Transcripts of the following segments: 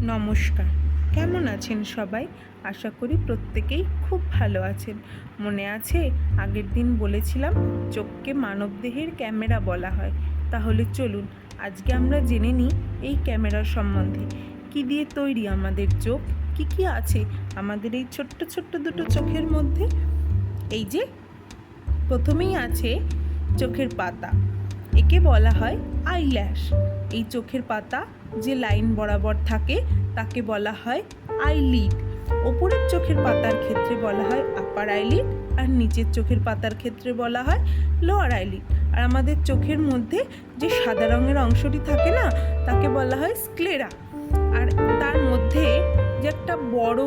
নমস্কার। কেমন আছেন সবাই? আশা করি প্রত্যেকেই খুব ভালো আছেন। মনে আছে আগের দিন বলেছিলাম চোখকে মানবদেহের ক্যামেরা বলা হয়। তাহলে চলুন আজকে আমরা জেনে নিই এই ক্যামেরার সম্বন্ধে। কি দিয়ে তৈরি আমাদের চোখ, কি আছে আমাদের এই ছোট্ট ছোট্ট দুটো চোখের মধ্যে। এই যে প্রথমেই আছে চোখের পাতা, একে বলা হয় আইল্যাশ। এই চোখের পাতা যে লাইন বরাবর থাকে তাকে বলা হয় আইলিড। ওপরের চোখের পাতার ক্ষেত্রে বলা হয় আপার আইলিড, আর নিচের চোখের পাতার ক্ষেত্রে বলা হয় লোয়ার আইলিড। আর আমাদের চোখের মধ্যে যে সাদা রঙের অংশটি থাকে না, তাকে বলা হয় স্ক্লেরা। আর তার মধ্যে যে একটা বড়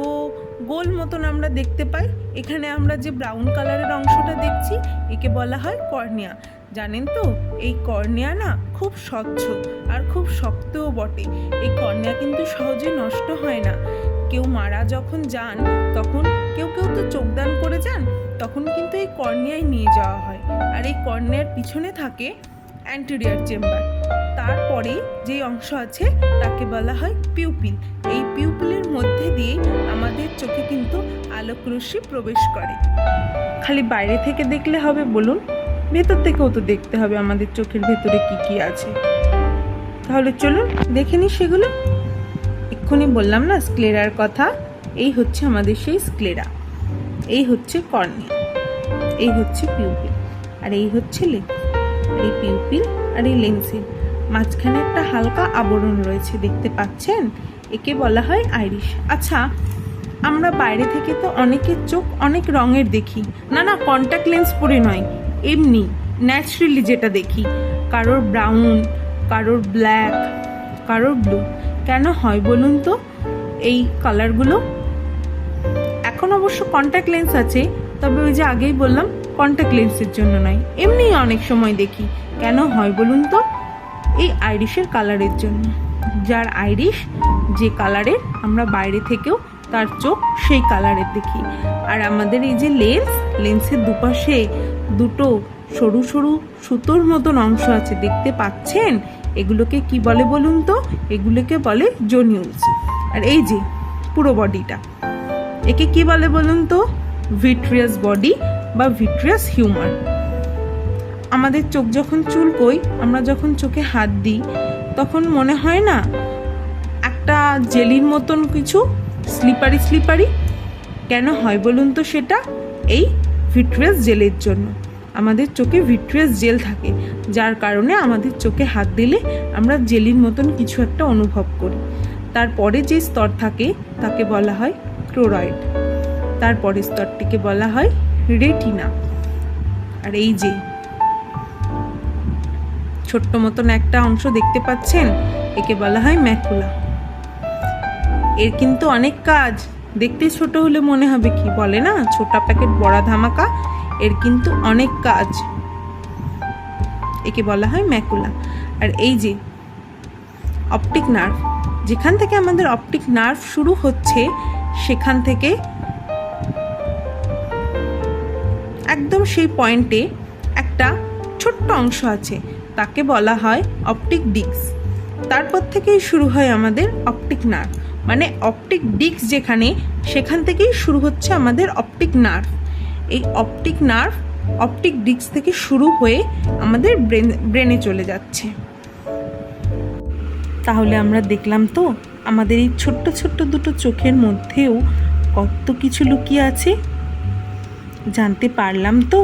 গোল মতন আমরা দেখতে পাই, এখানে আমরা যে ব্রাউন কালারের অংশটা দেখছি একে বলা হয় কর্নিয়া। জানেন তো এই কর্নিয়া না খুব স্বচ্ছ আর খুব শক্তও বটে। এই কর্নিয়া কিন্তু সহজে নষ্ট হয় না। কেউ মারা যখন যান তখন কেউ তো চোখদান করে যান, তখন কিন্তু এই কর্নিয়ায় নিয়ে যাওয়া হয়। আর এই কর্নিয়ার পিছনে থাকে অ্যান্টেরিয়র চেম্বার। তারপরে যে অংশ আছে তাকে বলা হয় পিউপিল। এই পিউপিলের মধ্যে দিয়ে আমাদের চোখে কিন্তু আলোকরশ্মি প্রবেশ করে। খালি বাইরে থেকে দেখলে হবে বলুন? ভেতর থেকেও তো দেখতে হবে আমাদের চোখের ভেতরে কি আছে। তাহলে চলুন দেখে নিই সেগুলো। এক্ষুনি বললাম না স্ক্লেরার কথা, এই হচ্ছে আমাদের সেই স্ক্লেরা। এই হচ্ছে কর্নিয়া, এই হচ্ছে পিউপিল, আর এই হচ্ছে লেন্স। এই পিউপিল আর এই লেন্সের মাঝখানে একটা হালকা আবরণ রয়েছে, দেখতে পাচ্ছেন? একে বলা হয় আইরিশ। আচ্ছা, আমরা বাইরে থেকে তো অনেকের চোখ অনেক রঙের দেখি, না কন্ট্যাক্ট লেন্স পরে নয়, এমনি ন্যাচারালি যেটা দেখি, কারোর ব্রাউন, কারোর ব্ল্যাক, কারোর ব্লু। কেন হয় বলুন তো এই কালারগুলো? এখন অবশ্য কন্ট্যাক্ট লেন্স আছে, তবে ওই যে আগেই বললাম কন্ট্যাক্ট লেন্সের জন্য নয়, এমনি অনেক সময় দেখি। কেন হয় বলুন তো? এই আইরিশের কালারের জন্য। যার আইরিশ যে কালারের, আমরা বাইরে থেকেও তার চোখ সেই কালারের দেখি। আর আমাদের এই যে লেন্সের দুপাশে দুটো সরু সরু সুতোর মতন অংশ আছে, দেখতে পাচ্ছেন? এগুলোকে কি বলে বলুন তো? এগুলোকে বলে জোনিউলস। আর এই যে পুরো বডিটা, একে কি বলে বলুন তো? ভিট্রিয়াস বডি বা ভিট্রিয়াস হিউমার। আমাদের চোখ যখন চুলকোই, আমরা যখন চোখে হাত দিই, তখন মনে হয় না একটা জেলির মতন কিছু স্লিপারি? কেন হয় বলুন তো সেটা? এই ভিট্রিয়াস জেলের জন্য। আমাদের চোখে ভিট্রিয়াস জেল থাকে, যার কারণে আমাদের চোখে হাত দিলে আমরা জেলির মতন কিছু একটা অনুভব করি। তারপরে যে স্তর থাকে তাকে বলা হয় ক্লোরয়েড। তারপরের স্তরটিকে বলা হয় রেটিনা। আর এই যে ছোট্ট মতন একটা অংশ দেখতে পাচ্ছেন, একে বলা হয় ম্যাকুলা। এর কিন্তু অনেক কাজ। দেখতে ছোট হলে মনে হবে কি বলে না, ছোটা প্যাকেট বড়া ধামাকা। এর কিন্তু অনেক কাজ। একে বলা হয় ম্যাকুলা। আর এই যে অপটিক নার্ভ, যেখান থেকে আমাদের অপটিক নার্ভ শুরু হচ্ছে, সেখান থেকে একদম সেই পয়েন্টে একটা ছোট্ট অংশ আছে, তাকে বলা হয় অপটিক ডিস্ক। তারপর থেকেই শুরু হয় আমাদের অপটিক নার্ভ। মানে অপটিক ডিস্ক যেখানে, সেখান থেকেই শুরু হচ্ছে আমাদের অপটিক নার্ভ। এই অপটিক নার্ভ অপটিক ডিস্ক থেকে শুরু হয়ে আমাদের ব্রেনে চলে যাচ্ছে। তাহলে আমরা দেখলাম তো আমাদের এই ছোট্ট ছোট্ট দুটো চোখের মধ্যেও কত কিছু লুকিয়ে আছে। জানতে পারলাম তো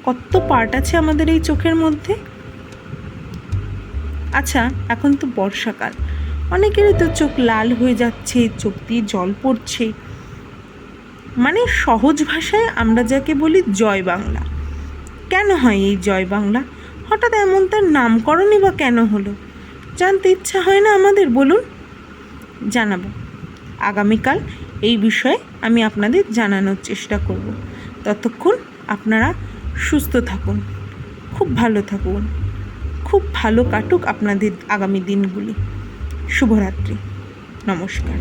কত পার্ট আছে আমাদের এই চোখের মধ্যে। আচ্ছা, এখন তো বর্ষাকাল, অনেকেরই তো চোখ লাল হয়ে যাচ্ছে, চোখ দিয়ে জল পড়ছে। মানে সহজ ভাষায় আমরা যাকে বলি জয় বাংলা। কেন হয় এই জয় বাংলা? হঠাৎ এমন তার নামকরণই বা কেন হলো? জানতে ইচ্ছা হয় না আমাদের? বলুন, জানাবো। আগামীকাল এই বিষয়ে আমি আপনাদের জানানোর চেষ্টা করব। ততক্ষণ আপনারা সুস্থ থাকুন, খুব ভালো থাকুন, খুব ভালো কাটুক আপনাদের আগামী দিনগুলি। শুভরাত্রি, নমস্কার।